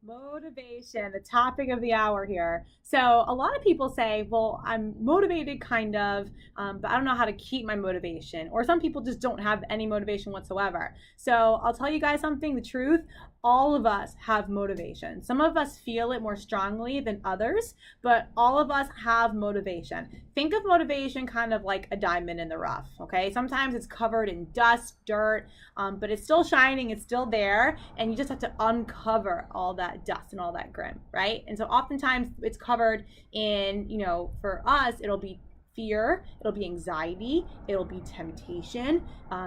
Motivation, the topic of the hour here. So, a lot of people say, well, I'm motivated kind of, but I don't know how to keep my motivation. Or some people just don't have any motivation whatsoever. So, I'll tell you guys something, the truth. All of us have motivation. Some of us feel it more strongly than others, but all of us have motivation. Think of motivation kind of like a diamond in the rough, okay? Sometimes it's covered in dust, dirt, but it's still shining, it's still there, and you just have to uncover all that dust and all that grit, right? And so oftentimes it's covered in, for us, it'll be fear, it'll be anxiety, it'll be temptation,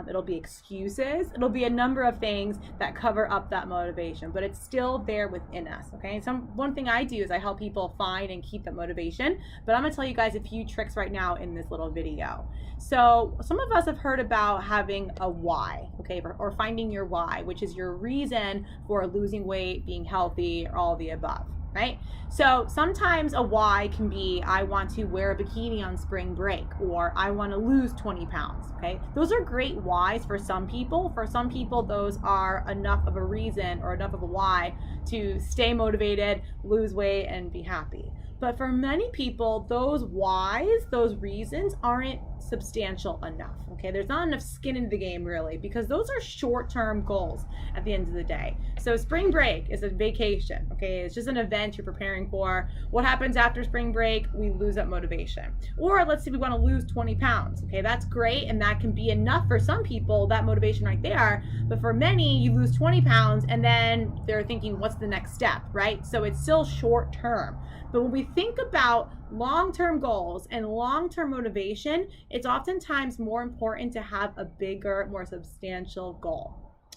it'll be excuses, it'll be a number of things that cover up that motivation, but it's still there within us, okay? One thing I do is I help people find and keep that motivation, but I'm gonna tell you guys a few tricks right now in this little video. So some of us have heard about having a why, okay, or finding your why, which is your reason for losing weight, being healthy, or all the above. Right? So sometimes a why can be, I want to wear a bikini on spring break, or I want to lose 20 pounds. Okay. Those are great whys for some people. For some people, those are enough of a reason or enough of a why to stay motivated, lose weight, and be happy. But for many people, those whys, those reasons aren't substantial enough. Okay, there's not enough skin in the game really, because those are short-term goals at the end of the day. So spring break is a vacation. Okay, it's just an event you're preparing for. What happens after spring break? We lose that motivation. Or let's say we want to lose 20 pounds. Okay, that's great, and that can be enough for some people, that motivation right there. But for many, you lose 20 pounds and then they're thinking, what's the next step, right? So it's still short-term. But when we think about long-term goals and long-term motivation, it's oftentimes more important to have a bigger, more substantial goal.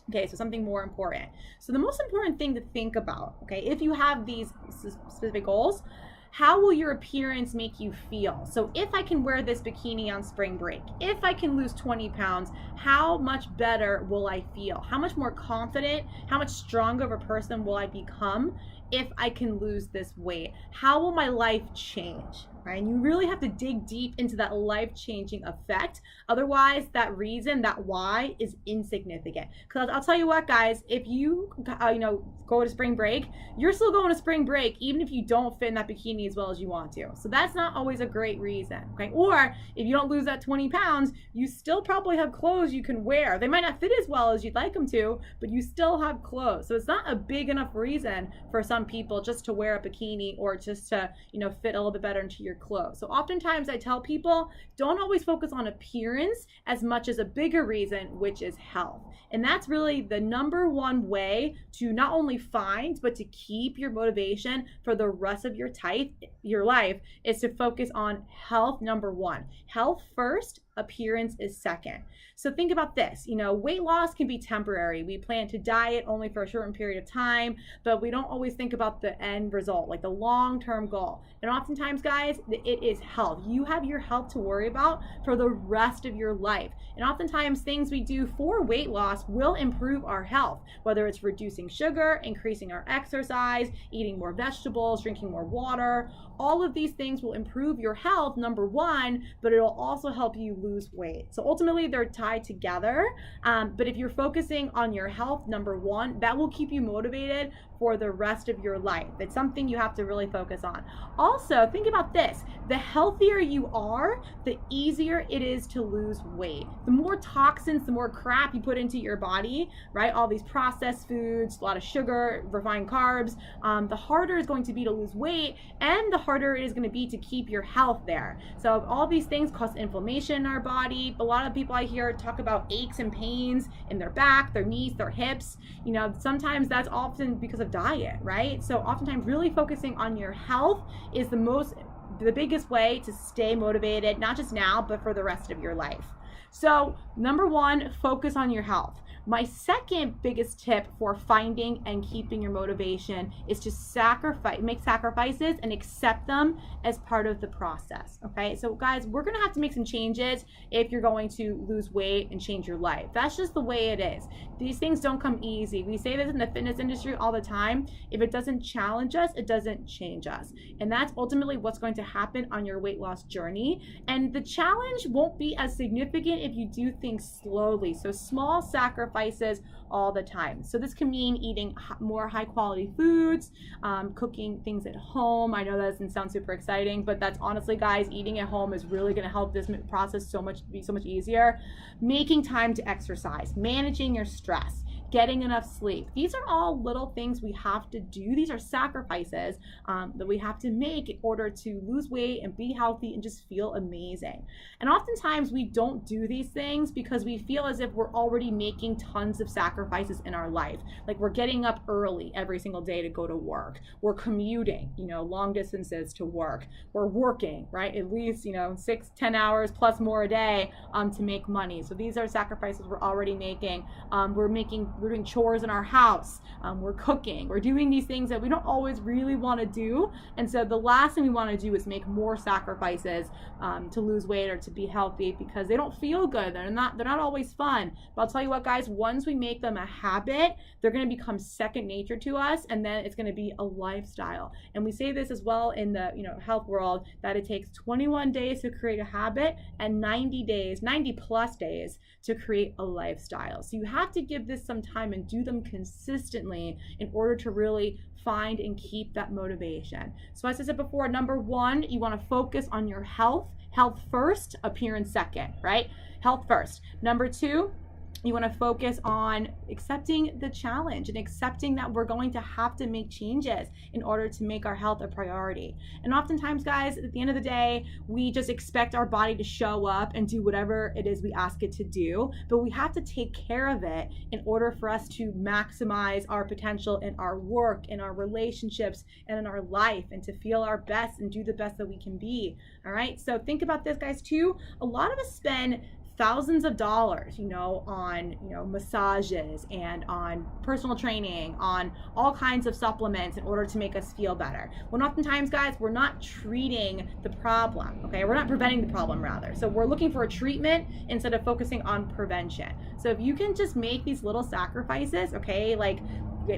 Okay, so something more important. So the most important thing to think about, okay, if you have these specific goals, how will your appearance make you feel? So if I can wear this bikini on spring break, if I can lose 20 pounds, how much better will I feel? How much more confident, how much stronger of a person will I become if I can lose this weight? How will my life change? Right? And you really have to dig deep into that life-changing effect. Otherwise, that reason, that why is insignificant. Because I'll tell you what, guys, if you go to spring break, you're still going to spring break even if you don't fit in that bikini as well as you want to. So that's not always a great reason. Okay? Or if you don't lose that 20 pounds, you still probably have clothes you can wear. They might not fit as well as you'd like them to, but you still have clothes. So it's not a big enough reason for some people just to wear a bikini or just to, fit a little bit better into your clothes. So oftentimes I tell people, don't always focus on appearance as much as a bigger reason, which is health. And that's really the number one way to not only find, but to keep your motivation for the rest of your life is to focus on health, number one. Health first, appearance is second. So think about this, weight loss can be temporary. We plan to diet only for a certain period of time, but we don't always think about the end result, like the long-term goal. And oftentimes, guys, it is health. You have your health to worry about for the rest of your life. And oftentimes things we do for weight loss will improve our health, whether it's reducing sugar, increasing our exercise, eating more vegetables, drinking more water. All of these things will improve your health, number one, but it'll also help you lose weight. So ultimately they're tied together. But if you're focusing on your health, number one, that will keep you motivated for the rest of your life. It's something you have to really focus on. Also, think about this. The healthier you are, the easier it is to lose weight. The more toxins, the more crap you put into your body, right? All these processed foods, a lot of sugar, refined carbs, the harder it's going to be to lose weight, and the harder it is going to be to keep your health there. So all these things cause inflammation in our body. A lot of people I hear talk about aches and pains in their back, their knees, their hips. Sometimes that's often because of diet, right? So oftentimes really focusing on your health is the biggest way to stay motivated, not just now, but for the rest of your life. So number one, focus on your health. My second biggest tip for finding and keeping your motivation is to make sacrifices and accept them as part of the process. Okay, so guys, we're gonna have to make some changes if you're going to lose weight and change your life. That's just the way it is. These things don't come easy. We say this in the fitness industry all the time. If it doesn't challenge us, it doesn't change us. And that's ultimately what's going to happen on your weight loss journey. And the challenge won't be as significant if you do things slowly. So small sacrifices sacrifices all the time. So this can mean eating more high quality foods, cooking things at home. I know that doesn't sound super exciting, but that's honestly, guys, eating at home is really going to help this process be so much easier. Making time to exercise, managing your stress, getting enough sleep. These are all little things we have to do. These are sacrifices that we have to make in order to lose weight and be healthy and just feel amazing. And oftentimes we don't do these things because we feel as if we're already making tons of sacrifices in our life. Like we're getting up early every single day to go to work. We're commuting, long distances to work. We're working, right? At least, 6-10 hours plus more a day to make money. So these are sacrifices we're already making. We're doing chores in our house, we're cooking, we're doing these things that we don't always really want to do. And so the last thing we want to do is make more sacrifices to lose weight or to be healthy, because they don't feel good. They're not always fun. But I'll tell you what, guys, once we make them a habit, they're going to become second nature to us, and then it's going to be a lifestyle. And we say this as well in the health world, that it takes 21 days to create a habit and 90 plus days to create a lifestyle. So you have to give this some time and do them consistently in order to really find and keep that motivation. So as I said before, number one, you want to focus on your health first, appearance second, right? Health first. Number two, you want to focus on accepting the challenge and accepting that we're going to have to make changes in order to make our health a priority. And oftentimes, guys, at the end of the day, we just expect our body to show up and do whatever it is we ask it to do, but we have to take care of it in order for us to maximize our potential in our work, in our relationships, and in our life, and to feel our best and do the best that we can be. All right, so think about this, guys, too. A lot of us spend thousands of dollars, on, massages and on personal training, on all kinds of supplements in order to make us feel better. When oftentimes, guys, we're not treating the problem, okay? We're not preventing the problem, rather. So we're looking for a treatment instead of focusing on prevention. So if you can just make these little sacrifices, okay, like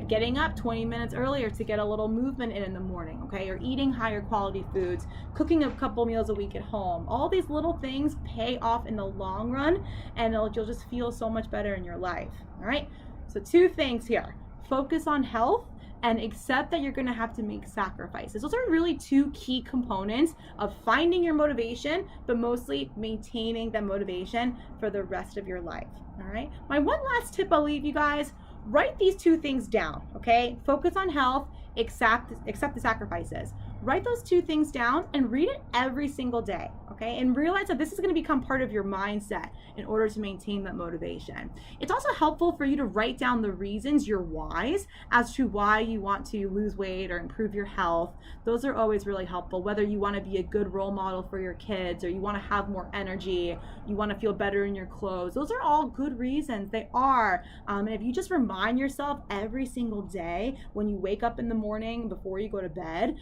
getting up 20 minutes earlier to get a little movement in the morning, okay, or eating higher quality foods, cooking a couple meals a week at home, all these little things pay off in the long run, and you'll just feel so much better in your life. All right, so 2 things here: focus on health and accept that you're going to have to make sacrifices. Those are really 2 key components of finding your motivation, but mostly maintaining that motivation for the rest of your life. All right, my one last tip I'll leave you guys: write these 2 things down, okay? Focus on health, accept the sacrifices. Write those 2 things down and read it every single day, okay? And realize that this is going to become part of your mindset in order to maintain that motivation. It's also helpful for you to write down the reasons, your whys, as to why you want to lose weight or improve your health. Those are always really helpful, whether you want to be a good role model for your kids, or you want to have more energy, you want to feel better in your clothes. Those are all good reasons. They are. And if you just remind yourself every single day when you wake up in the morning before you go to bed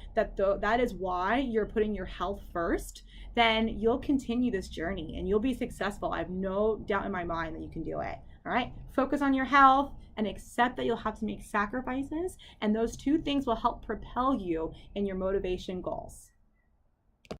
that is why you're putting your health first, then you'll continue this journey and you'll be successful. I have no doubt in my mind that you can do it. All right, focus on your health and accept that you'll have to make sacrifices, and those 2 things will help propel you in your motivation goals.